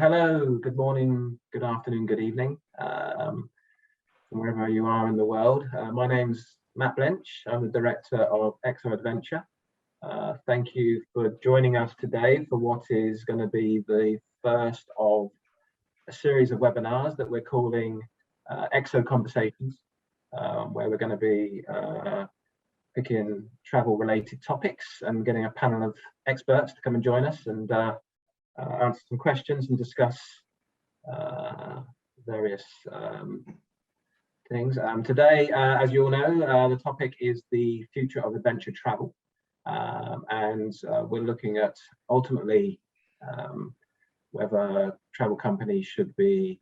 Hello, good morning, good afternoon, good evening, from wherever you are in the world. My name's Matt Blench. I'm the director of EXO Adventure. Thank you for joining us today for what is going to be the first of a series of webinars that we're calling EXO Conversations, where we're going to be picking travel-related topics and getting a panel of experts to come and join us and answer some questions and discuss various things. Today, as you all know, the topic is the future of adventure travel, and we're looking at ultimately whether travel companies should be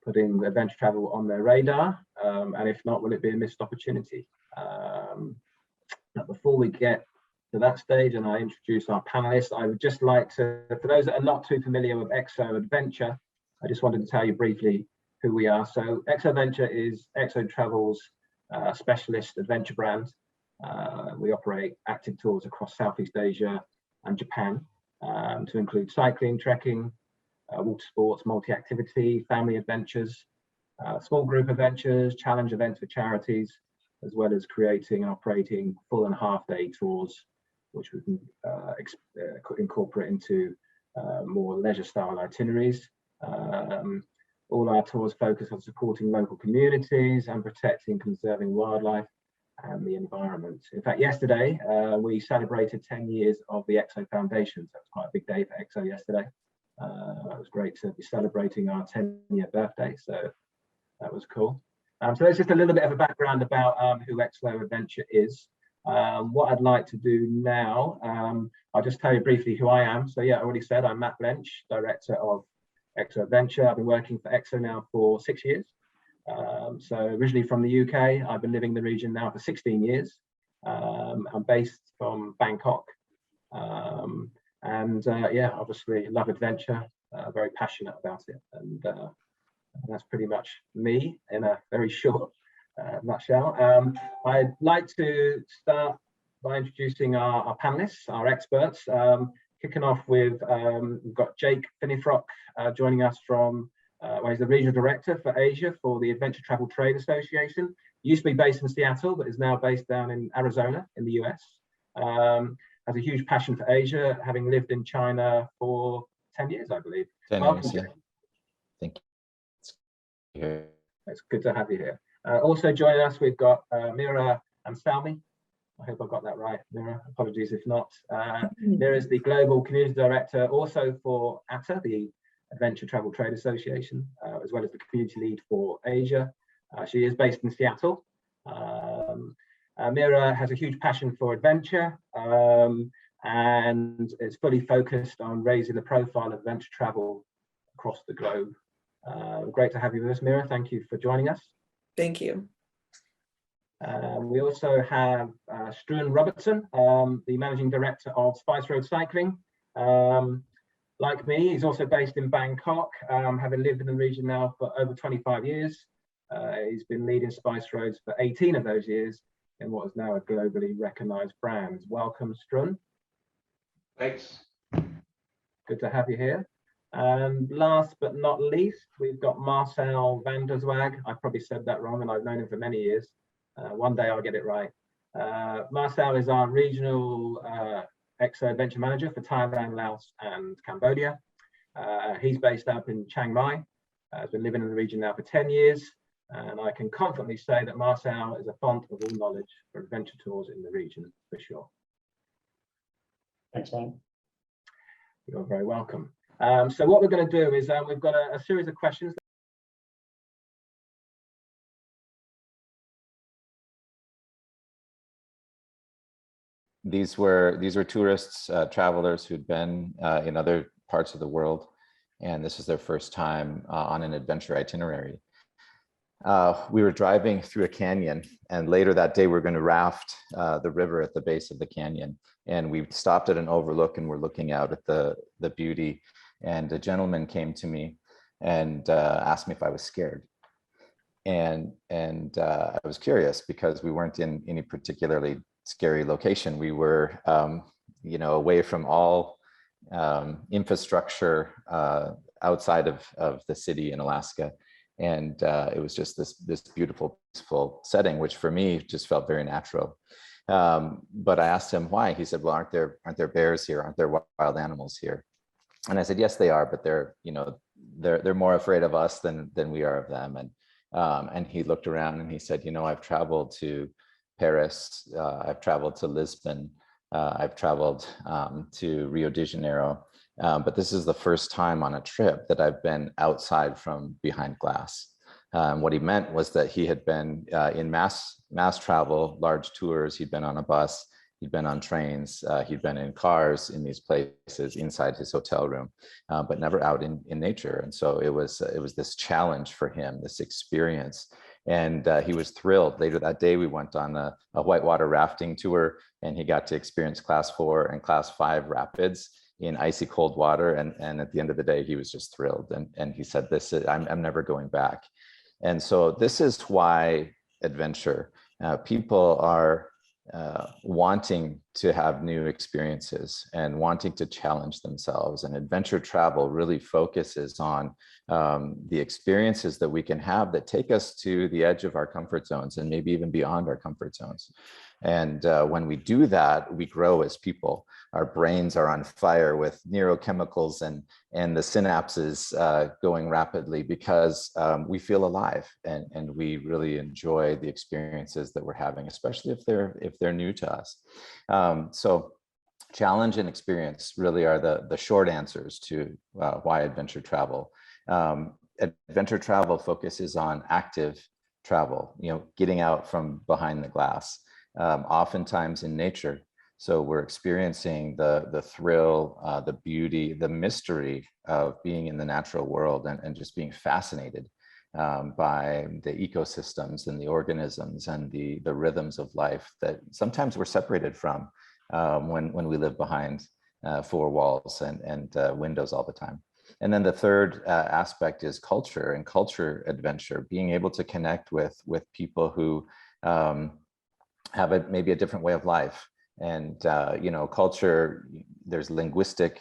putting adventure travel on their radar, and if not, will it be a missed opportunity? But before we get to that stage and I introduce our panelists, I would just like to, for those that are not too familiar with EXO Adventure, I just wanted to tell you briefly who we are. So EXO Adventure is EXO Travel's specialist adventure brand. We operate active tours across Southeast Asia and Japan, to include cycling, trekking, water sports, multi-activity, family adventures, small group adventures, challenge events for charities, as well as creating and operating full and half-day tours, which we can incorporate into more leisure-style itineraries. All our tours focus on supporting local communities and protecting, conserving wildlife and the environment. In fact, yesterday we celebrated 10 years of the EXO Foundation, so it's quite a big day for EXO yesterday. It was great to be celebrating our 10-year birthday, so that was cool. So there's just a little bit of a background about who EXO Adventure is. What I'd like to do now, I'll just tell you briefly who I am. So yeah, I already said I'm Matt Blench, director of EXO Adventure. I've been working for EXO now for 6 years. So originally from the UK, I've been living in the region now for 16 years. I'm based from Bangkok. Yeah, obviously love adventure, very passionate about it. And that's pretty much me in a very short nutshell. I'd like to start by introducing our panelists, our experts, kicking off with, we've got Jake Finifrock joining us from, well, he's the regional director for Asia for the Adventure Travel Trade Association. He used to be based in Seattle, but is now based down in Arizona in the US. Has a huge passion for Asia, having lived in China for 10 years, I believe. 10 years, yeah. Thank you. It's good to have you here. Also joining us, we've got Mira Anselmi. I hope I got that right, Mira. Apologies if not. Mira is the Global Community Director also for ATTA, the Adventure Travel Trade Association, as well as the Community Lead for Asia. She is based in Seattle. Mira has a huge passion for adventure and is fully focused on raising the profile of adventure travel across the globe. Great to have you with us, Mira. Thank you for joining us. Thank you. We also have Struan Robertson, the Managing Director of SpiceRoads Cycling. Like me, he's also based in Bangkok, having lived in the region now for over 25 years. He's been leading SpiceRoads for 18 of those years in what is now a globally recognized brand. Welcome, Struan. Thanks. Good to have you here. And last but not least, we've got Marcel van der Zwaag. I probably said that wrong, and I've known him for many years. One day I'll get it right. Marcel is our regional EXO Adventure Manager for Thailand, Laos, and Cambodia. He's based up in Chiang Mai. Has been living in the region now for 10 years. And I can confidently say that Marcel is a font of all knowledge for adventure tours in the region, for sure. Thanks, man. You're very welcome. So what we're going to do is we've got a series of questions. These were tourists, travelers who'd been in other parts of the world, and this is their first time on an adventure itinerary. We were driving through a canyon, and later that day we were going to raft the river at the base of the canyon. And we stopped at an overlook and we're looking out at the beauty. And a gentleman came to me and asked me if I was scared. And I was curious because we weren't in any particularly scary location. We were, away from all infrastructure outside of the city in Alaska. And it was just this beautiful, peaceful setting, which for me just felt very natural. But I asked him why. He said, well, aren't there bears here? Aren't there wild animals here? And I said, yes, they are, but they're more afraid of us than we are of them. And he looked around and he said, I've traveled to Paris, I've traveled to Lisbon, I've traveled to Rio de Janeiro, but this is the first time on a trip that I've been outside from behind glass. What he meant was that he had been in mass travel, large tours. He'd been on a bus, he'd been on trains, he'd been in cars in these places inside his hotel room, but never out in nature. And so it was this challenge for him, this experience. And he was thrilled. Later that day, we went on a whitewater rafting tour, and he got to experience class 4 and class 5 rapids in icy cold water. And at the end of the day, he was just thrilled. And he said, I'm never going back. And so this is why adventure, people are wanting to have new experiences and wanting to challenge themselves. And adventure travel really focuses on the experiences that we can have that take us to the edge of our comfort zones and maybe even beyond our comfort zones. And when we do that, we grow as people. Our brains are on fire with neurochemicals and the synapses going rapidly because we feel alive and we really enjoy the experiences that we're having, especially if they're new to us. So challenge and experience really are the short answers to why adventure travel. Adventure travel focuses on active travel, getting out from behind the glass, oftentimes in nature. So we're experiencing the thrill, the beauty, the mystery of being in the natural world and just being fascinated by the ecosystems and the organisms and the rhythms of life that sometimes we're separated from when we live behind 4 walls and windows all the time. And then the third aspect is culture and culture adventure, being able to connect with people who have maybe a different way of life. And culture, there's linguistic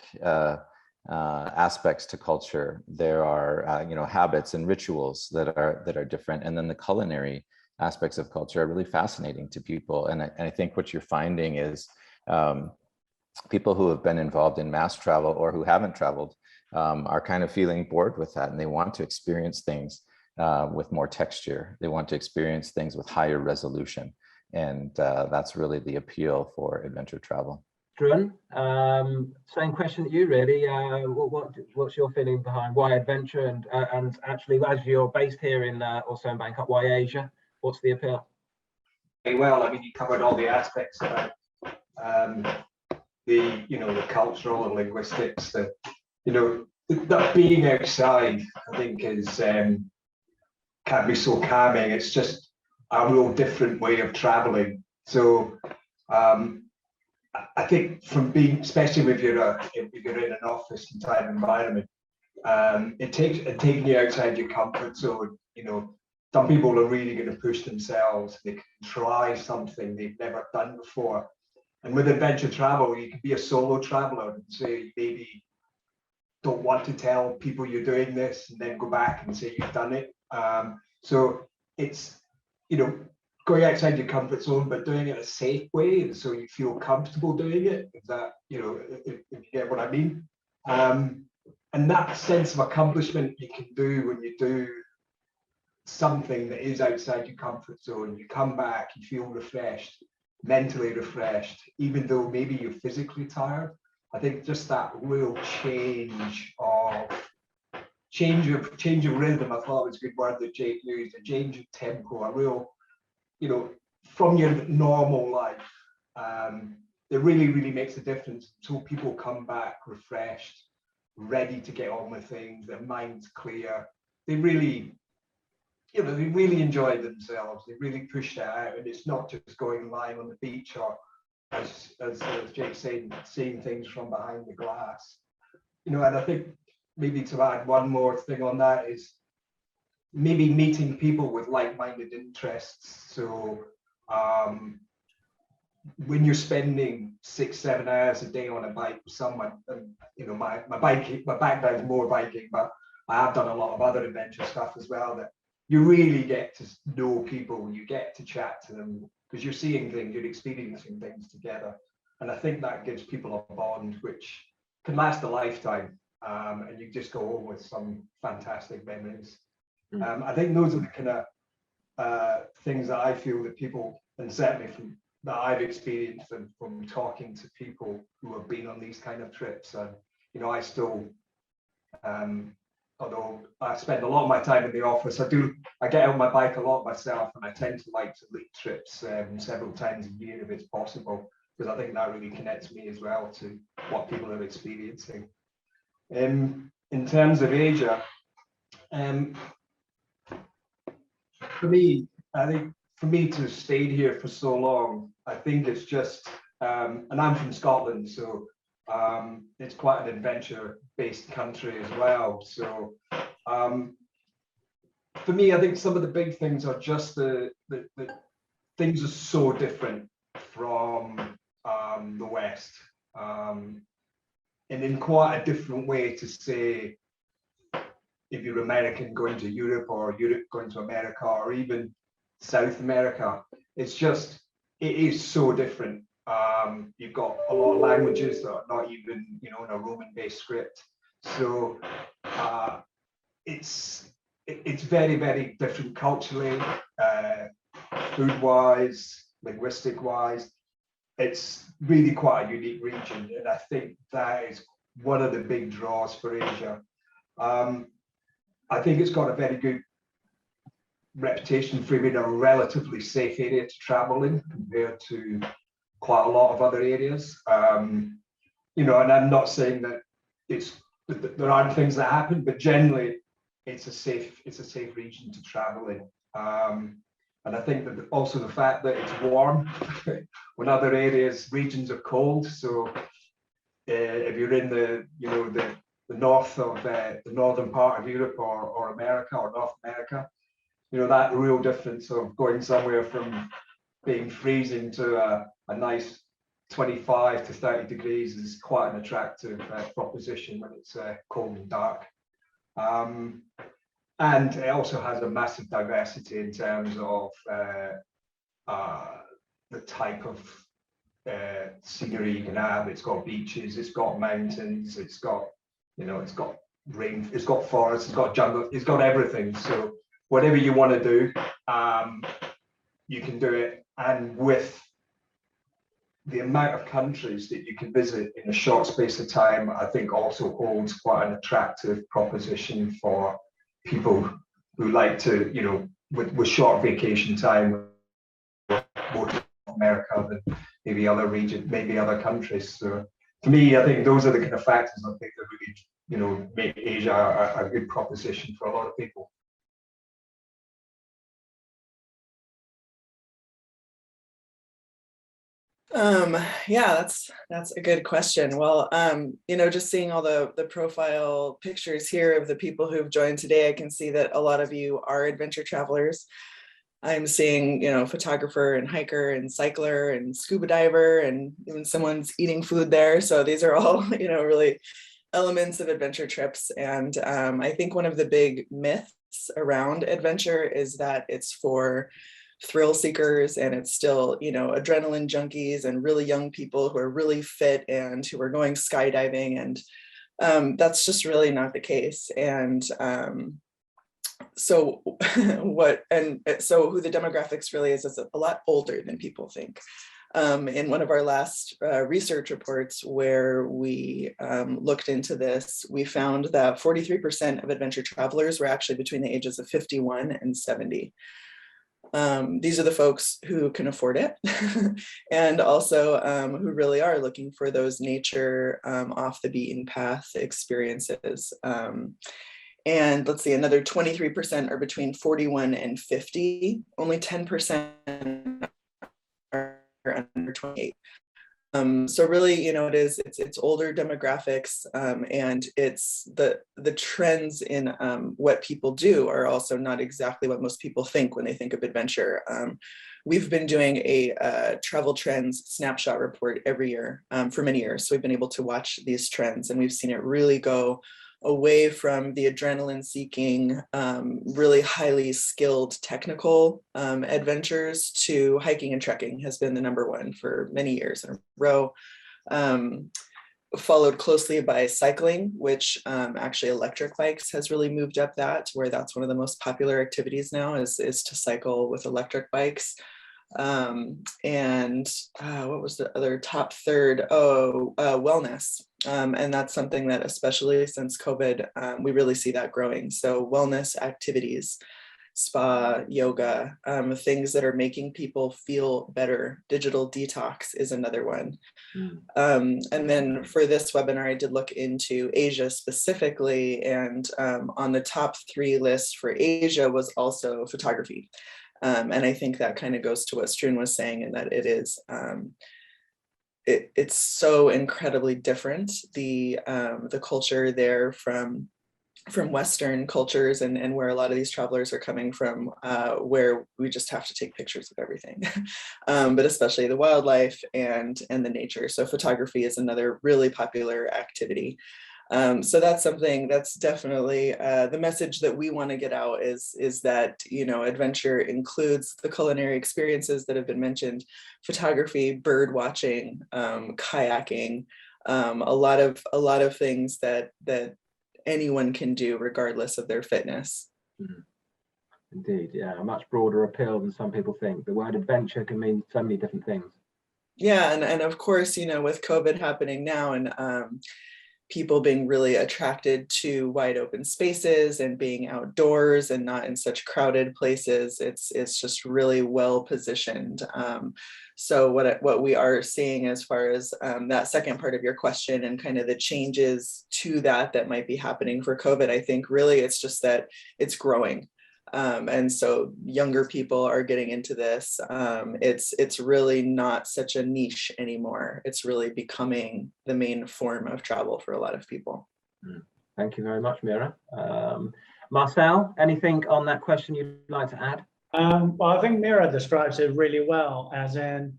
aspects to culture. There are habits and rituals that are different, and then the culinary aspects of culture are really fascinating to people. And I think what you're finding is people who have been involved in mass travel or who haven't traveled are kind of feeling bored with that, and they want to experience things with more texture. They want to experience things with higher resolution. And that's really the appeal for adventure travel. Struan, same question to you really. What's your feeling behind why adventure and actually as you're based here in also in Bangkok, why Asia? What's the appeal? Well, I mean, you covered all the aspects about the cultural and linguistics. That being outside, I think, is can be so calming. It's just a real different way of traveling. So I think from being, especially if you're in an office and type environment, taking you outside your comfort zone. Some people are really going to push themselves. They can try something they've never done before. And with adventure travel, you can be a solo traveler and say maybe don't want to tell people you're doing this and then go back and say you've done it. So it's going outside your comfort zone, but doing it a safe way, and so you feel comfortable doing it. If that, if you get what I mean. And that sense of accomplishment you can do when you do something that is outside your comfort zone. You come back, you feel refreshed, mentally refreshed, even though maybe you're physically tired. I think just that real change of rhythm, I thought was a good word that Jake used, a change of tempo, a real, from your normal life. It really, really makes a difference. So people come back refreshed, ready to get on with things, their mind's clear. They really, they really enjoy themselves. They really push that out, and it's not just going lying on the beach or, as Jake said, seeing things from behind the glass. And I think maybe to add one more thing on that is maybe meeting people with like-minded interests. So when you're spending 6-7 hours a day on a bike with someone, you know, my background is more biking, but I have done a lot of other adventure stuff as well, that you really get to know people, you get to chat to them, because you're seeing things, you're experiencing things together. And I think that gives people a bond which can last a lifetime, and you just go home with some fantastic memories. I think those are the kind of things that I feel that people, and certainly from that I've experienced and from talking to people who have been on these kind of trips. And you know, I still, although I spend a lot of my time in the office, I get out on my bike a lot myself, and I tend to like to lead trips several times a year if it's possible, because I think that really connects me as well to what people are experiencing. In terms of Asia, for me, I think for me to have stayed here for so long, I think it's just, and I'm from Scotland, so it's quite an adventure-based country as well. So for me, I think some of the big things are just the things are so different from the West, and in quite a different way to say, if you're American going to Europe, or Europe going to America, or even South America, it is so different. You've got a lot of languages that are not even, you know, in a Roman-based script. So it's very, very different culturally, food-wise, linguistic-wise. It's really quite a unique region, and I think that is one of the big draws for Asia. I think it's got a very good reputation for being a relatively safe area to travel in compared to quite a lot of other areas. You know, and I'm not saying that there aren't things that happen, but generally it's a safe region to travel in. And I think that also the fact that it's warm when other regions are cold. So if you're in the north of the northern part of Europe or America or North America, you know, that real difference of going somewhere from being freezing to a nice 25 to 30 degrees is quite an attractive proposition when it's cold and dark. And it also has a massive diversity in terms of the type of scenery you can have. It's got beaches, it's got mountains, it's got, you know, it's got rain, it's got forests, it's got jungle, it's got everything. So whatever you want to do, you can do it. And with the amount of countries that you can visit in a short space of time, I think also holds quite an attractive proposition for people who like to, you know, with short vacation time, more to America than maybe other regions, maybe other countries. So for me, I think those are the kind of factors I think that really, you know, make Asia a good proposition for a lot of people. Yeah, that's a good question. Well, you know, just seeing all the profile pictures here of the people who've joined today, I can see that a lot of you are adventure travelers. I'm seeing, you know, photographer and hiker and cycler and scuba diver, and even someone's eating food there. So these are all, you know, really elements of adventure trips. And I think one of the big myths around adventure is that it's for thrill seekers, and it's still, you know, adrenaline junkies and really young people who are really fit and who are going skydiving, and that's just really not the case. And so so who the demographics really is a lot older than people think. In one of our last research reports where we looked into this, we found that 43% of adventure travelers were actually between the ages of 51 and 70. These are the folks who can afford it and also who really are looking for those nature off the beaten path experiences. And let's see, another 23% are between 41 and 50. Only 10% are under 28. So really, you know, it's older demographics, and it's the trends in what people do are also not exactly what most people think when they think of adventure. we've been doing a travel trends snapshot report every year for many years. So we've been able to watch these trends, and we've seen it really go away from the adrenaline seeking, really highly skilled technical adventures to hiking and trekking has been the #1 for many years in a row. Followed closely by cycling, which actually electric bikes has really moved up that, where that's one of the most popular activities now is to cycle with electric bikes. And what was the other top third? Wellness. And that's something that, especially since COVID, we really see that growing. So wellness activities, spa, yoga, things that are making people feel better. Digital detox is another one. And then for this webinar, I did look into Asia specifically, and on the top 3 list for Asia was also photography. And I think that kind of goes to what Struan was saying, in that it is, it's so incredibly different, the culture there from Western cultures, and where a lot of these travelers are coming from, where we just have to take pictures of everything, but especially the wildlife and the nature. So photography is another really popular activity. So that's something that's definitely the message that we want to get out is that, you know, adventure includes the culinary experiences that have been mentioned, photography, bird watching, kayaking, a lot of things that anyone can do regardless of their fitness. Indeed, yeah, a much broader appeal than some people think. The word adventure can mean so many different things. Yeah, and of course, you know, with COVID happening now, and people being really attracted to wide open spaces and being outdoors and not in such crowded places, it's just really well positioned. So what we are seeing as far as that second part of your question and kind of the changes to that might be happening for COVID, I think really it's just that it's growing. And so younger people are getting into this. It's really not such a niche anymore. It's really becoming the main form of travel for a lot of people. Thank you very much, Mira. Marcel, anything on that question you'd like to add? Well, I think Mira describes it really well, as in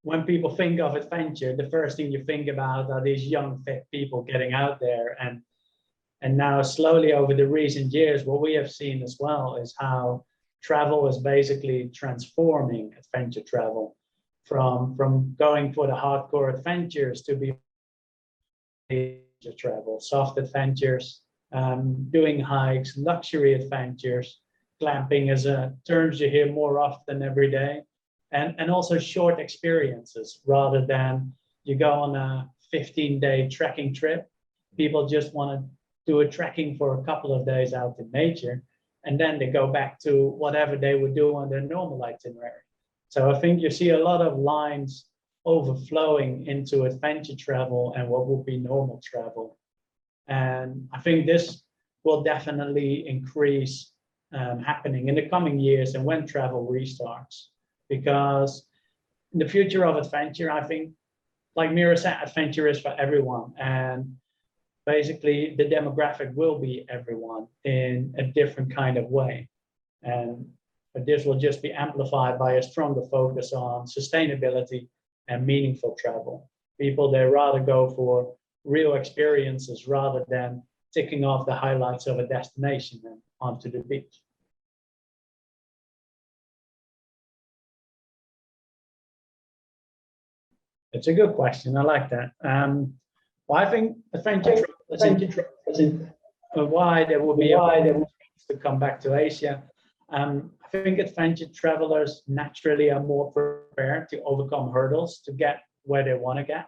when people think of adventure, the first thing you think about are these young, fit people getting out there. And now slowly over the recent years, what we have seen as well is how travel is basically transforming adventure travel from going for the hardcore adventures to be travel, soft adventures, doing hikes, luxury adventures, glamping as terms you hear more often every day, and also short experiences rather than you go on a 15-day trekking trip. People just want to do a trekking for a couple of days out in nature, and then they go back to whatever they would do on their normal itinerary. So I think you see a lot of lines overflowing into adventure travel and what would be normal travel. And I think this will definitely increase happening in the coming years and when travel restarts. Because in the future of adventure, I think, like Mira said, adventure is for everyone. And basically, the demographic will be everyone in a different kind of way. But this will just be amplified by a stronger focus on sustainability and meaningful travel. People, they rather go for real experiences rather than ticking off the highlights of a destination and onto the beach. It's a good question. I like that. Well, I think adventure why there will be to come back to Asia. I think adventure travelers naturally are more prepared to overcome hurdles to get where they want to get.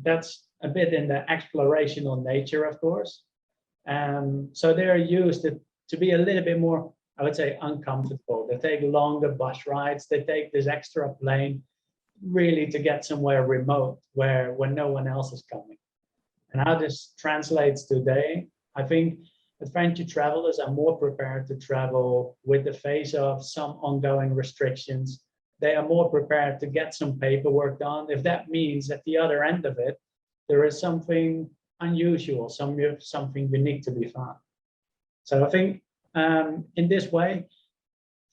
That's a bit in the explorational nature, of course. So they're used to be a little bit more, I would say, uncomfortable. They take longer bus rides. They take this extra plane really to get somewhere remote where no one else is coming. And how this translates today, I think adventure travelers are more prepared to travel with the face of some ongoing restrictions. They are more prepared to get some paperwork done if that means at the other end of it, there is something unusual, something unique to be found. So I think in this way,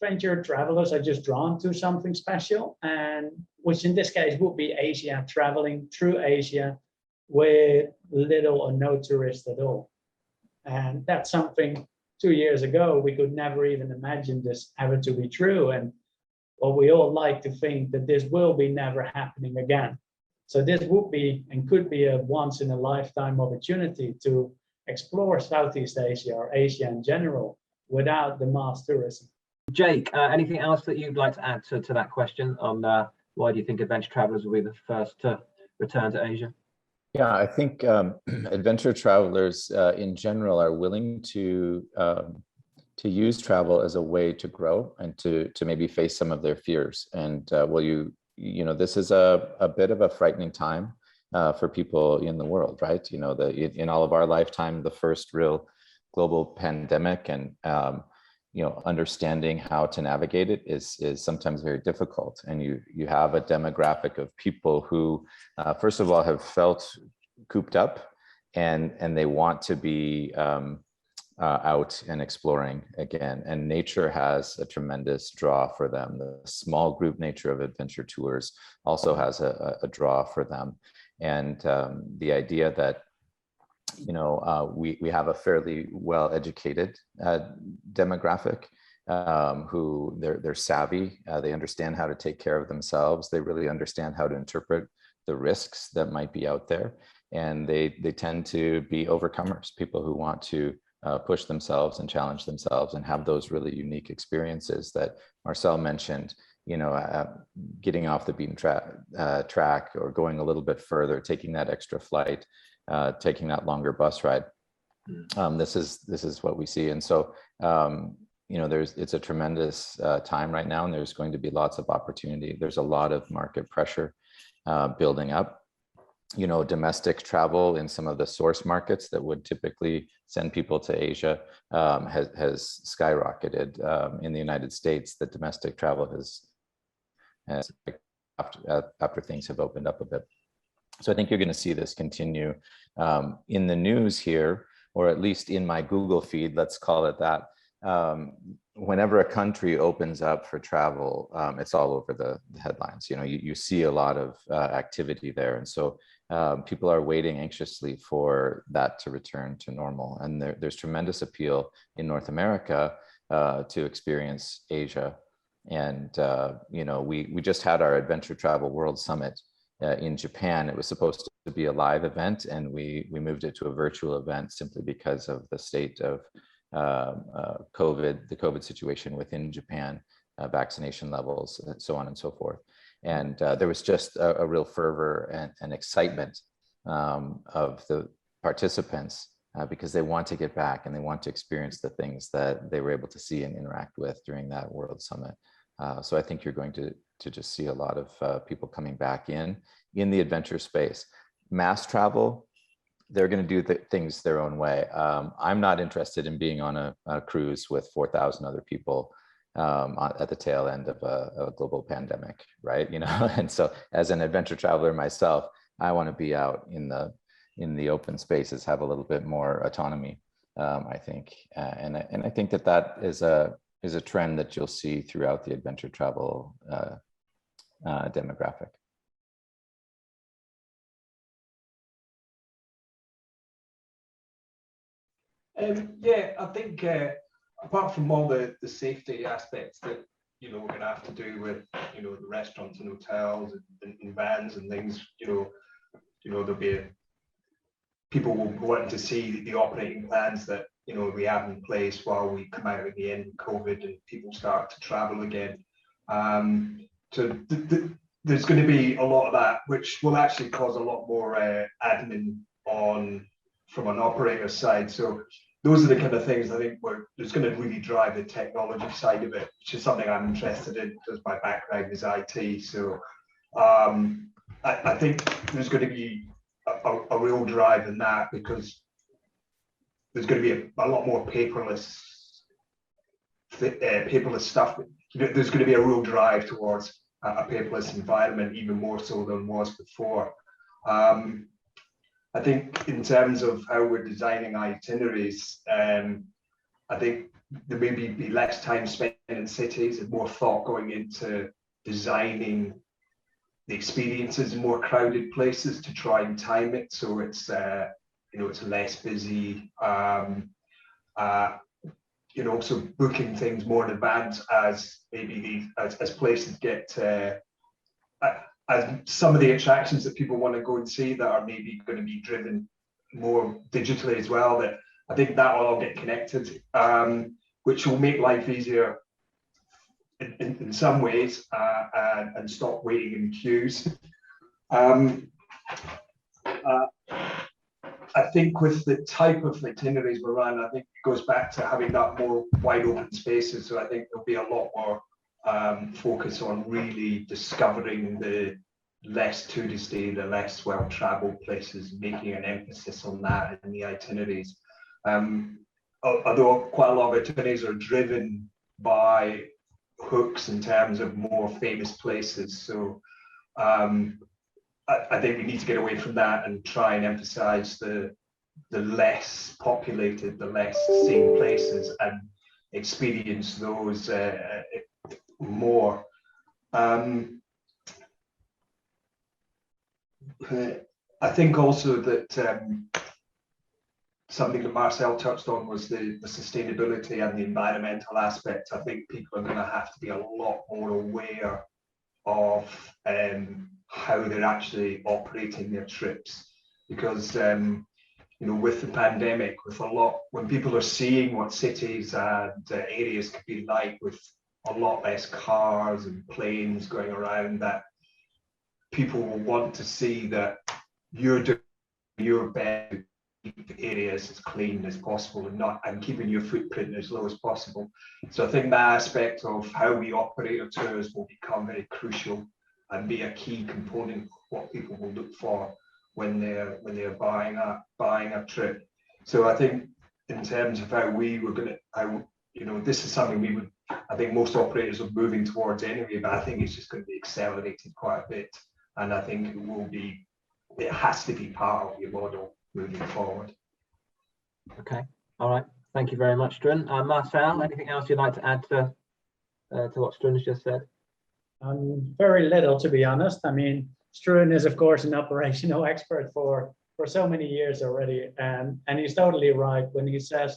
adventure travelers are just drawn to something special, and which in this case would be Asia, traveling through Asia with little or no tourists at all. And that's something 2 years ago we could never even imagine this ever to be true. And well, we all like to think that this will be never happening again. So this would be and could be a once in a lifetime opportunity to explore Southeast Asia or Asia in general without the mass tourism. Jake, anything else that you'd like to add to that question on why do you think adventure travelers will be the first to return to Asia? Yeah, I think adventure travelers in general are willing to use travel as a way to grow and to maybe face some of their fears. And well, you know, this is a bit of a frightening time for people in the world, right? You know, in all of our lifetime, the first real global pandemic, and you know, understanding how to navigate it is sometimes very difficult. And you have a demographic of people who, first of all, have felt cooped up, and they want to be out and exploring again. And nature has a tremendous draw for them. The small group nature of adventure tours also has a draw for them. And the idea that, you know, we have a fairly well-educated demographic who they're savvy, they understand how to take care of themselves, they really understand how to interpret the risks that might be out there, and they tend to be overcomers, people who want to push themselves and challenge themselves and have those really unique experiences that Marcel mentioned, you know, getting off the beaten track or going a little bit further, taking that extra flight, taking that longer bus ride. This is what we see. And so, you know, it's a tremendous time right now, and there's going to be lots of opportunity. There's a lot of market pressure building up. You know, domestic travel in some of the source markets that would typically send people to Asia has skyrocketed. In the United States, the domestic travel has after things have opened up a bit. So I think you're going to see this continue in the news here, or at least in my Google feed, let's call it that. Whenever a country opens up for travel, it's all over the headlines. You know, you see a lot of activity there. And so people are waiting anxiously for that to return to normal. And there's tremendous appeal in North America to experience Asia. And, you know, we just had our Adventure Travel World Summit in Japan. It was supposed to be a live event, and we moved it to a virtual event simply because of the state of the COVID situation within Japan, vaccination levels, and so on and so forth. And there was just a real fervor and excitement of the participants because they want to get back and they want to experience the things that they were able to see and interact with during that World Summit. So I think you're going to just see a lot of people coming back in the adventure space. Mass travel, they're going to do things their own way. I'm not interested in being on a cruise with 4,000 other people at the tail end of a global pandemic, right? You know, and so as an adventure traveler myself, I want to be out in the open spaces, have a little bit more autonomy, I think, and I think that is a trend that you'll see throughout the adventure travel demographic. Yeah, I think apart from all the safety aspects that, you know, we're going to have to do with, you know, the restaurants and hotels and vans and things, you know, there'll be people will want to see the operating plans that, you know, we have in place while we come out of the end of COVID and people start to travel again. So there's going to be a lot of that, which will actually cause a lot more admin from an operator side. So those are the kind of things I think it's going to really drive the technology side of it, which is something I'm interested in because my background is IT. So I think there's going to be a real drive in that because there's going to be a lot more paperless stuff. There's going to be a real drive towards a paperless environment, even more so than was before. I think in terms of how we're designing itineraries, I think there may be less time spent in cities and more thought going into designing the experiences in more crowded places to try and time it so it's it's less busy. So booking things more in advance as maybe as places get as some of the attractions that people want to go and see that are maybe going to be driven more digitally as well, that I think that will all get connected, which will make life easier in some ways, and stop waiting in queues. I think with the type of itineraries we're on, I think it goes back to having that more wide open spaces. So I think there'll be a lot more focus on really discovering the less touristy, the less well-traveled places, making an emphasis on that in the itineraries. Although quite a lot of itineraries are driven by hooks in terms of more famous places. So I think we need to get away from that and try and emphasize the less populated, the less seen places and experience those more. I think also that something that Marcel touched on was the sustainability and the environmental aspects. I think people are going to have to be a lot more aware of how they're actually operating their trips, because with the pandemic, with when people are seeing what cities and areas could be like with a lot less cars and planes going around, that people will want to see that you're doing your best to keep the areas as clean as possible and keeping your footprint as low as possible. So I think that aspect of how we operate our tours will become very crucial and be a key component of what people will look for when they're buying a trip. So I think in terms of how we were going to, this is something I think most operators are moving towards anyway, but I think it's just going to be accelerated quite a bit. And I think it has to be part of your model moving forward. Okay, all right. Thank you very much, Struan. Marcel, anything else you'd like to add to what Struan's just said? Very little, to be honest. I mean, Struan is, of course, an operational expert for so many years already, and he's totally right when he says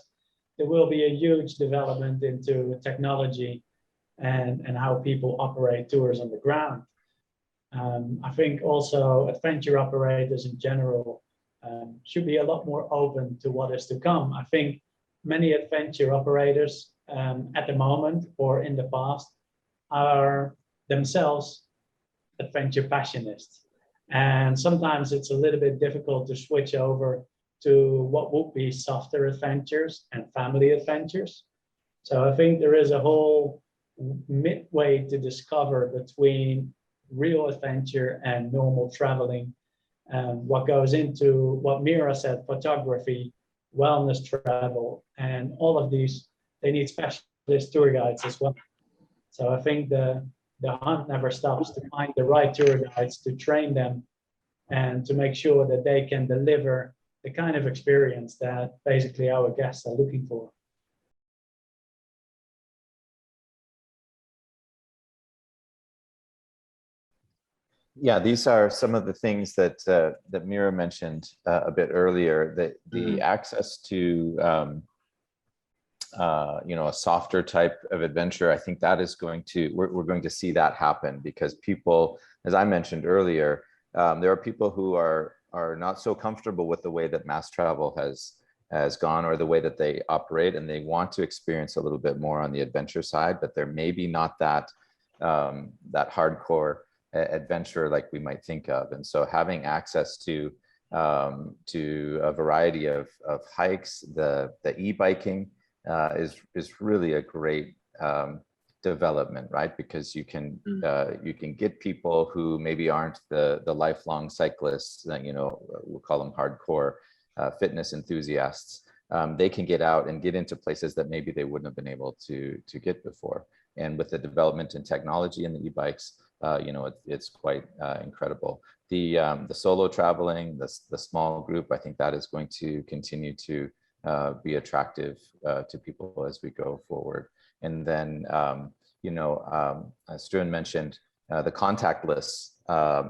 there will be a huge development into technology and how people operate tours on the ground. I think also adventure operators in general should be a lot more open to what is to come. I think many adventure operators at the moment or in the past are themselves adventure passionists. And sometimes it's a little bit difficult to switch over to what would be softer adventures and family adventures. So I think there is a whole midway to discover between real adventure and normal traveling. What goes into what Mira said, photography, wellness travel, and all of these, they need specialist tour guides as well. So I think the hunt never stops to find the right tour guides, to train them, and to make sure that they can deliver the kind of experience that basically our guests are looking for. Yeah, these are some of the things that that Mira mentioned a bit earlier. That the access to a softer type of adventure, I think that is going to we're going to see that happen, because people, as I mentioned earlier, there are people who are not so comfortable with the way that mass travel has gone, or the way that they operate, and they want to experience a little bit more on the adventure side, but they're maybe not that hardcore adventure like we might think of. And so having access to a variety of hikes, the e-biking is really a great development, right? Because you can get people who maybe aren't the lifelong cyclists, that we'll call them hardcore fitness enthusiasts. They can get out and get into places that maybe they wouldn't have been able to get before. And with the development in technology and the e-bikes, it's quite incredible. The solo traveling, the small group, I think that is going to continue to be attractive to people as we go forward. And then, as Struan mentioned, the contactless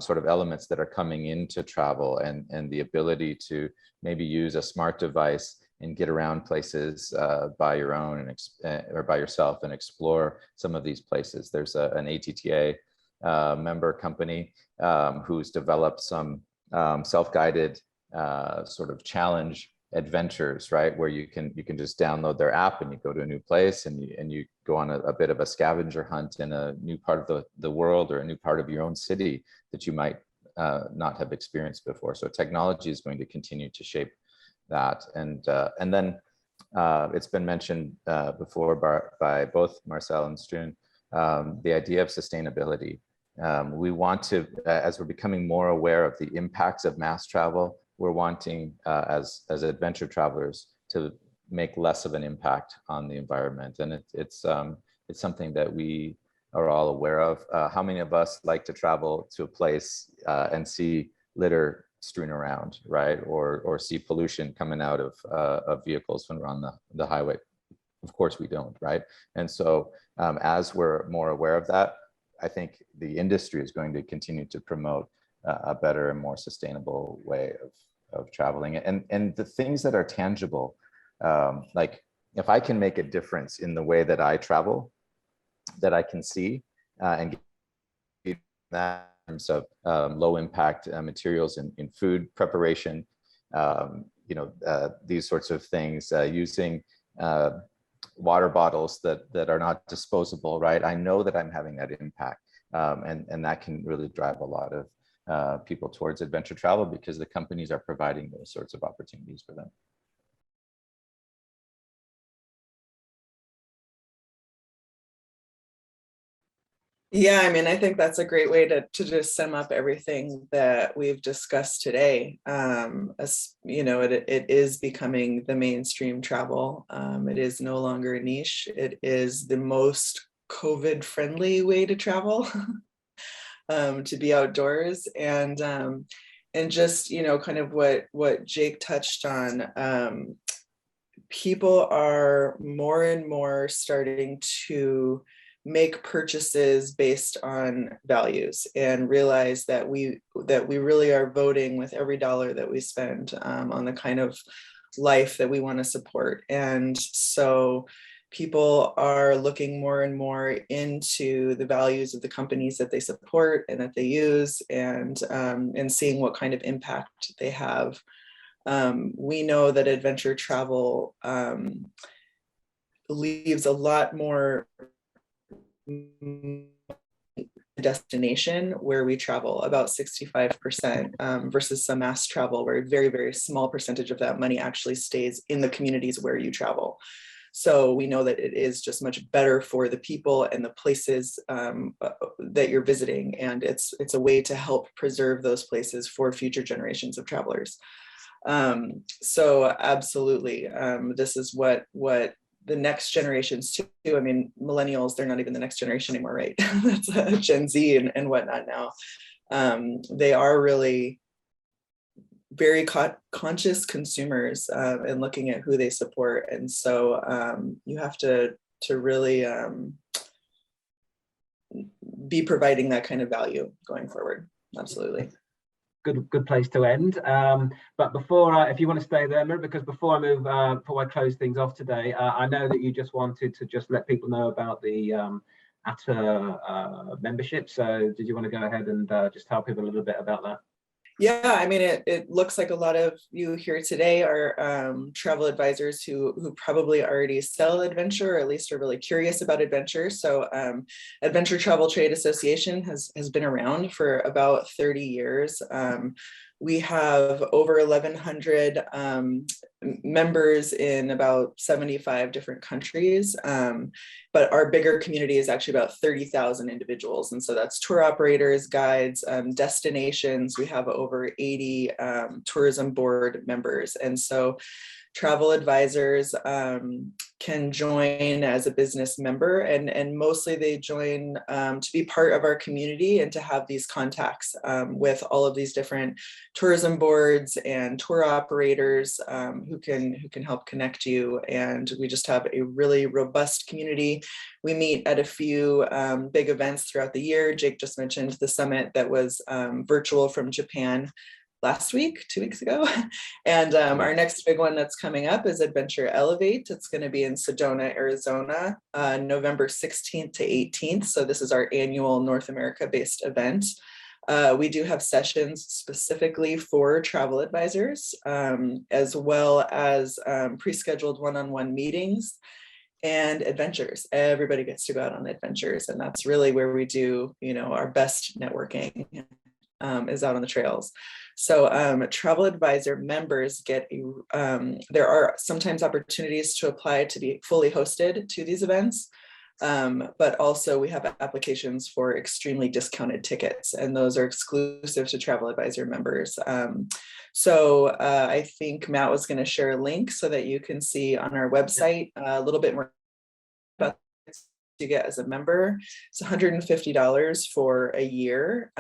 sort of elements that are coming into travel, and the ability to maybe use a smart device and get around places by your own or by yourself and explore some of these places. There's an ATTA member company who's developed some self-guided sort of challenge adventures, right, where you can just download their app and you go to a new place and you go on a bit of a scavenger hunt in a new part of the world or a new part of your own city that you might not have experienced before. So technology is going to continue to shape that. And then it's been mentioned before by both Marcel and Struan, the idea of sustainability. We want to, as we're becoming more aware of the impacts of mass travel, we're wanting as adventure travelers to make less of an impact on the environment. And it's something that we are all aware of. How many of us like to travel to a place and see litter strewn around, right? Or see pollution coming out of vehicles when we're on the highway? Of course we don't, right? And so as we're more aware of that, I think the industry is going to continue to promote a better and more sustainable way of traveling. And the things that are tangible, like if I can make a difference in the way that I travel, that I can see and get that in terms of low impact materials in food preparation, these sorts of things, using water bottles that are not disposable, right? I know that I'm having that impact, and that can really drive a lot of people towards adventure travel because the companies are providing those sorts of opportunities for them. Yeah, I mean, I think that's a great way to just sum up everything that we've discussed today. As you know, it is becoming the mainstream travel. It is no longer a niche. It is the most COVID-friendly way to travel, to be outdoors, and just kind of what Jake touched on. People are more and more starting to make purchases based on values and realize that we really are voting with every dollar that we spend on the kind of life that we want to support. And so people are looking more and more into the values of the companies that they support and that they use, and seeing what kind of impact they have. We know that adventure travel leaves a lot more destination where we travel, about 65%, versus some mass travel where a very, very small percentage of that money actually stays in the communities where you travel. So we know that it is just much better for the people and the places that you're visiting, and it's a way to help preserve those places for future generations of travelers. So absolutely, this is what the next generations too. I mean, millennials, they're not even the next generation anymore, right? That's Gen Z and whatnot now. They are really very conscious consumers and looking at who they support. And so you have to really be providing that kind of value going forward. Absolutely. Good place to end. But before, if you want to stay there, Mira, because before I close things off today, I know that you just wanted to just let people know about the ATTA membership. So did you want to go ahead and just tell people a little bit about that? Yeah, I mean, it looks like a lot of you here today are travel advisors who probably already sell adventure, or at least are really curious about adventure. So Adventure Travel Trade Association has been around for about 30 years. We have over 1,100 members in about 75 different countries, but our bigger community is actually about 30,000 individuals. And so that's tour operators, guides, destinations. We have over 80 tourism board members. And so travel advisors can join as a business member, and mostly they join to be part of our community and to have these contacts with all of these different tourism boards and tour operators who can help connect you. And we just have a really robust community. We meet at a few big events throughout the year. Jake just mentioned the summit that was virtual from Japan last week, 2 weeks ago. And our next big one that's coming up is Adventure Elevate. It's going to be in Sedona, Arizona, November 16th to 18th. So this is our annual North America-based event. We do have sessions specifically for travel advisors, as well as pre-scheduled one-on-one meetings and adventures. Everybody gets to go out on adventures, and that's really where we do, our best networking, is out on the trails. So travel advisor members get, there are sometimes opportunities to apply to be fully hosted to these events, but also we have applications for extremely discounted tickets, and those are exclusive to travel advisor members. So I think Matt was going to share a link so that you can see on our website a little bit more about you get as a member. It's $150 for a year.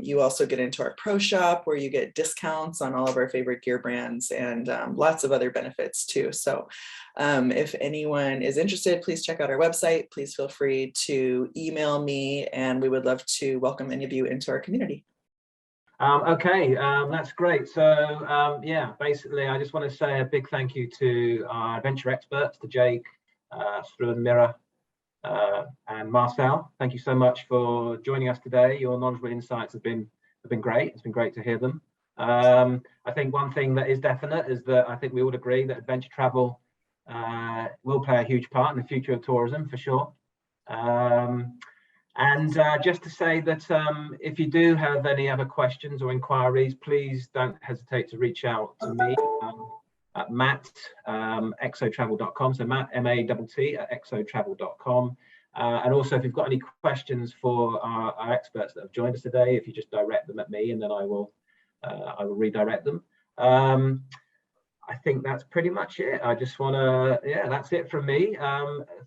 You also get into our pro shop where you get discounts on all of our favorite gear brands and lots of other benefits too. So if anyone is interested, please check out our website. Please feel free to email me, and we would love to welcome any of you into our community. Okay, that's great. So yeah, basically, I just want to say a big thank you to our adventure experts, to Jake, Struan, Mira, and Marcel. Thank you so much for joining us today. Your knowledgeable insights have been great. It's been great to hear them. I think one thing that is definite is that I think we all agree that adventure travel will play a huge part in the future of tourism, for sure. And just to say that if you do have any other questions or inquiries, please don't hesitate to reach out to me at Matt, exotravel.com. So Matt, M-A-T-T, at exotravel.com. And also, if you've got any questions for our experts that have joined us today, if you just direct them at me, and then I will redirect them. I think that's pretty much it. I just want to, yeah, that's it from me.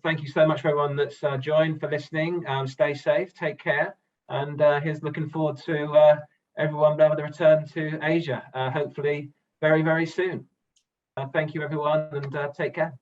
Thank you so much for everyone that's joined, for listening. Stay safe, take care, and here's looking forward to everyone being able to return to Asia, hopefully very, very soon. Thank you, everyone, and take care.